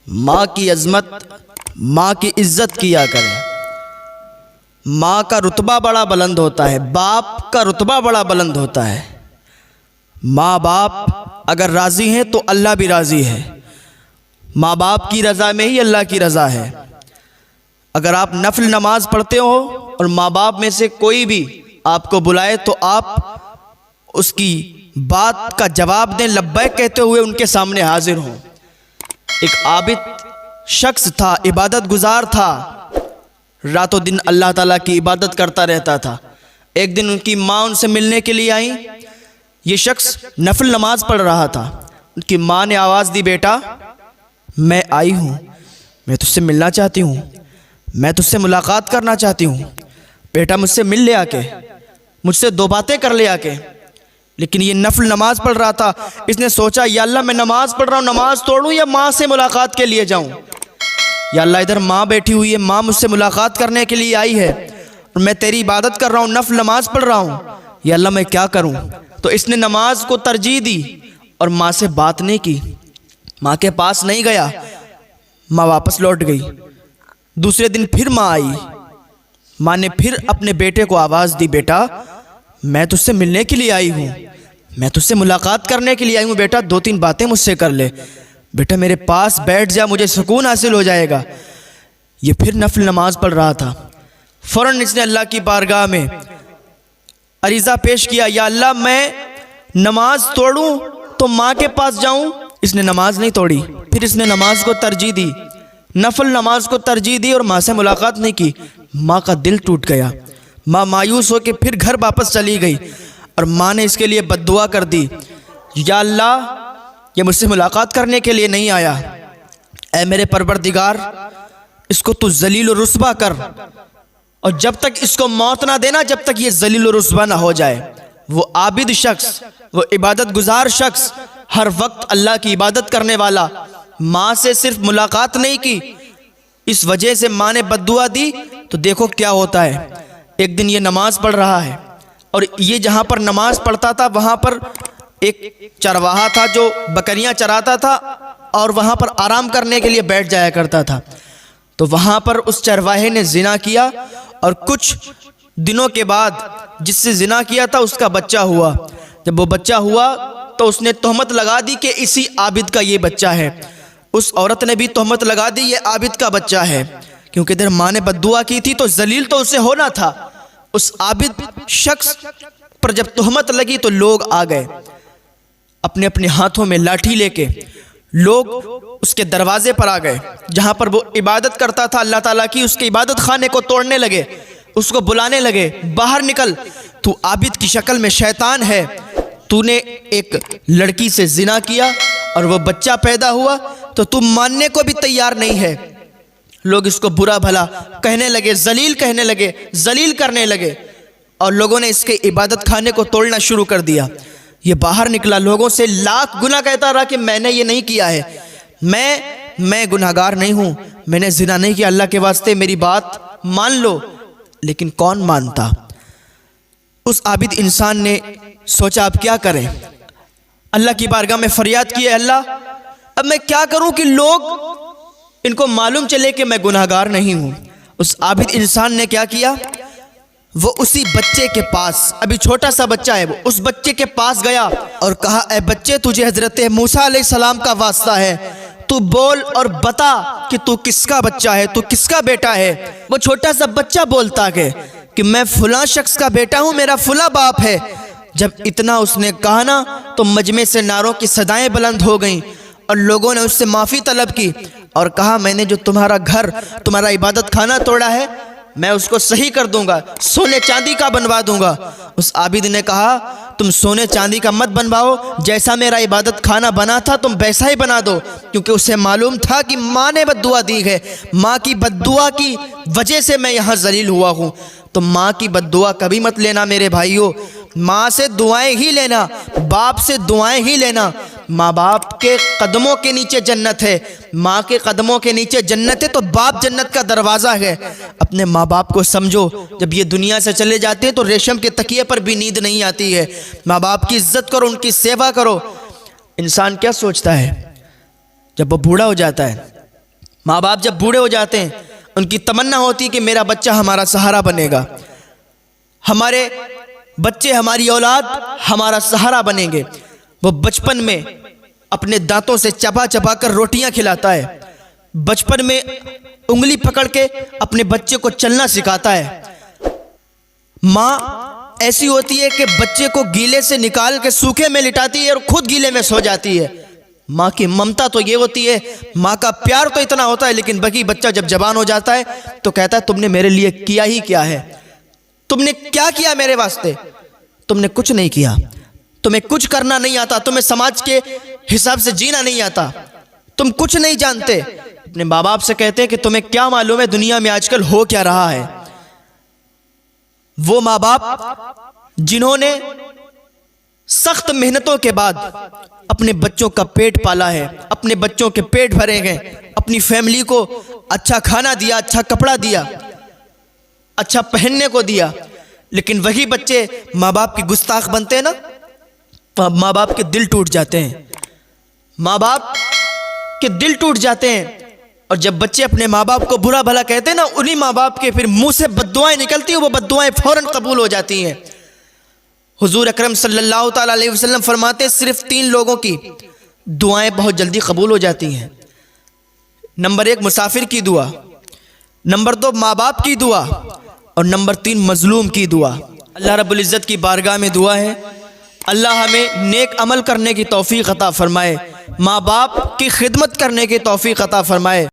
माँ की अज़मत, माँ की इज़्ज़त किया करें। माँ का रुतबा बड़ा बुलंद होता है, बाप का रुतबा बड़ा बुलंद होता है। माँ बाप अगर राज़ी हैं तो अल्लाह भी राज़ी है। माँ बाप की रज़ा में ही अल्लाह की रज़ा है। अगर आप नफल नमाज पढ़ते हो और माँ बाप में से कोई भी आपको बुलाए तो आप उसकी बात का जवाब दें, लब्बैक कहते हुए उनके सामने हाजिर हों। एक आबिद शख्स था, इबादत गुजार था, रातों दिन अल्लाह ताला की इबादत करता रहता था। एक दिन उनकी माँ उनसे मिलने के लिए आई। ये शख्स नफल नमाज पढ़ रहा था। उनकी माँ ने आवाज़ दी, बेटा मैं आई हूँ, मैं तुझसे मिलना चाहती हूँ, मैं तुझसे मुलाकात करना चाहती हूँ, बेटा मुझसे मिल ले आके, मुझसे दो बातें कर ले आके। लेकिन ये नफल नमाज पढ़ रहा था। इसने सोचा, या अल्लाह मैं नमाज पढ़ रहा हूँ, नमाज तोड़ूँ या माँ से मुलाकात के लिए जाऊँ। या अल्लाह इधर माँ बैठी हुई है, माँ मुझसे मुलाकात करने के लिए आई है और मैं तेरी इबादत कर रहा हूँ, नफल नमाज पढ़ रहा हूँ, या अल्लाह मैं क्या करूँ। तो इसने नमाज को तरजीह दी और माँ से बात नहीं की, माँ के पास नहीं गया। माँ वापस लौट गई। दूसरे दिन फिर माँ आई। माँ ने फिर अपने बेटे को आवाज़ दी, बेटा मैं तुझसे मिलने के लिए आई हूँ, मैं तुझसे मुलाकात करने के लिए आई हूँ, बेटा दो तीन बातें मुझसे कर ले, बेटा मेरे पास बैठ जा, मुझे सुकून हासिल हो जाएगा। ये फिर नफल नमाज पढ़ रहा था। फ़ौरन इसने अल्लाह की बारगाह में अरीज़ा पेश किया, या अल्लाह मैं नमाज तोड़ूँ तो माँ के पास जाऊँ। इसने नमाज नहीं तोड़ी। फिर इसने नमाज को तरजीह दी, नफल नमाज को तरजीह दी और माँ से मुलाकात नहीं की। माँ का दिल टूट गया। माँ मायूस होकर फिर घर वापस चली गई और माँ ने इसके लिए बद्दुआ कर दी, या अल्लाह ये मुझसे मुलाकात करने के लिए नहीं आया, ऐ मेरे परवरदिगार इसको तू जलील और रुस्वा कर, और जब तक इसको मौत ना देना, जब तक ये जलील और रुस्वा ना हो जाए। वो आबिद शख्स, वो इबादत गुजार शख्स, हर वक्त अल्लाह की इबादत करने वाला, माँ से सिर्फ मुलाकात नहीं की, इस वजह से माँ ने बद्दुआ दी। तो देखो क्या होता है। एक दिन ये नमाज पढ़ रहा है और ये जहाँ पर नमाज पढ़ता था वहाँ पर एक चरवाहा था जो बकरियाँ चराता था और वहाँ पर आराम करने के लिए बैठ जाया करता था। तो वहाँ पर उस चरवाहे ने जिना किया और कुछ दिनों के बाद जिससे जिना किया था उसका बच्चा हुआ। जब वो बच्चा हुआ तो उसने तोहमत लगा दी कि इसी आबिद का ये बच्चा है। उस औरत ने भी तोहमत लगा दी ये आबिद का बच्चा है, क्योंकि इधर माँ ने बद्दुआ की थी तो जलील तो उसे होना था। उस आबिद शख्स पर जब तोहमत लगी तो लोग आ गए अपने अपने हाथों में लाठी लेके। लोग उसके दरवाजे पर आ गए जहाँ पर वो इबादत करता था अल्लाह ताला की। उसके इबादत खाने को तोड़ने लगे, उसको बुलाने लगे, बाहर निकल, तू आबिद की शक्ल में शैतान है, तूने एक लड़की से जिना किया और वो बच्चा पैदा हुआ तो तू मानने को भी तैयार नहीं है। लोग इसको बुरा भला कहने लगे, जलील कहने लगे, जलील करने लगे और लोगों ने इसके इबादत खाने को तोड़ना शुरू कर दिया। ये बाहर निकला, लोगों से लाख गुना कहता रहा कि मैंने ये नहीं किया है, मैं गुनाहगार नहीं हूँ, मैंने जिना नहीं किया, अल्लाह के वास्ते मेरी बात मान लो। लेकिन कौन मानता। उस आबिद इंसान ने सोचा अब क्या करें। अल्लाह की बारगाह में फरियाद की, अल्लाह अब मैं क्या करूं कि लोग इनको मालूम चले कि मैं गुनाहगार नहीं हूं। उस आबिद इंसान ने क्या किया, वो उसी बच्चे के पास, अभी छोटा सा बच्चा है, वो उस बच्चे के पास गया और कहा, ए बच्चे तुझे हजरत मूसा अलैहिस्सलाम का वास्ता है, तू बोल और बता कि तू किसका बच्चा है, तू किसका बेटा है। वो छोटा सा बच्चा बोलता है कि मैं फुला शख्स का बेटा हूँ, मेरा फुला बाप है। जब इतना उसने कहा ना तो मजमे से नारों की सदाएं बुलंद हो गईं और लोगों ने उससे माफ़ी तलब की और कहा, मैंने जो तुम्हारा घर, तुम्हारा इबादत खाना तोड़ा है मैं उसको सही कर दूंगा, सोने चांदी का बनवा दूंगा। उस आबिद ने कहा, तुम सोने चांदी का मत बनवाओ, जैसा मेरा इबादत खाना बना था तुम वैसा ही बना दो, क्योंकि उसे मालूम था कि माँ ने बद्दुआ दी है, माँ की बद्दुआ की वजह से मैं यहाँ जलील हुआ हूँ। तो माँ की बद्दुआ कभी मत लेना मेरे भाइयों, माँ से दुआएं ही लेना, बाप से दुआएं ही लेना। माँ बाप के कदमों के नीचे जन्नत है, माँ के कदमों के नीचे जन्नत है, तो बाप जन्नत का दरवाज़ा है। अपने माँ बाप को समझो, जब ये दुनिया से चले जाते हैं तो रेशम के तकिए पर भी नींद नहीं आती है। माँ बाप की इज्जत करो, उनकी सेवा करो। इंसान क्या सोचता है जब वो बूढ़ा हो जाता है, माँ बाप जब बूढ़े हो जाते हैं उनकी तमन्ना होती है कि मेरा बच्चा हमारा सहारा बनेगा, हमारे बच्चे, हमारी औलाद हमारा सहारा बनेंगे। वो बचपन में अपने दांतों से चबा चबा कर रोटियां खिलाता है, बचपन में उंगली पकड़ के अपने बच्चे को चलना सिखाता है। माँ ऐसी होती है कि बच्चे को गीले से निकाल के सूखे में लिटाती है और खुद गीले में सो जाती है। माँ की ममता तो ये होती है, माँ का प्यार तो इतना होता है, लेकिन बाकी बच्चा जब जवान हो जाता है तो कहता है तुमने मेरे लिए किया ही क्या है, तुमने क्या किया मेरे वास्ते, तुमने कुछ नहीं किया, तुम्हें कुछ करना नहीं आता, तुम्हें समाज के हिसाब से जीना नहीं आता, तुम कुछ नहीं जानते। अपने माँ बाप से कहते हैं कि तुम्हें क्या मालूम है दुनिया में आजकल हो क्या रहा है। वो माँ बाप जिन्होंने सख्त मेहनतों के बाद अपने बच्चों का पेट पाला है, अपने बच्चों के पेट भरे गए, अपनी फैमिली को अच्छा खाना दिया, अच्छा कपड़ा दिया, अच्छा पहनने को दिया, लेकिन वही बच्चे माँ बाप की गुस्ताख बनते हैं ना, तो माँ बाप के दिल टूट जाते हैं, माँ बाप के दिल टूट जाते हैं। और जब बच्चे अपने माँ बाप को बुरा भला कहते हैं ना, उन्हीं माँ बाप के फिर मुंह से बद्दुआएं निकलती हैं, वो बद्दुआएं फौरन कबूल हो जाती हैं। हुजूर अकरम सल्लल्लाहु ताला अलैहि वसल्लम फरमाते सिर्फ 3 लोगों की दुआएं बहुत जल्दी कबूल हो जाती हैं। नंबर 1 मुसाफिर की दुआ, नंबर 2 माँ बाप की दुआ, और नंबर 3 मजलूम की दुआ। अल्लाह रब्बुल इज़्ज़त की बारगाह में दुआ है, अल्लाह हमें नेक अमल करने की तौफीक अता फरमाए, माँ बाप की खिदमत करने की तौफीक अता फरमाए।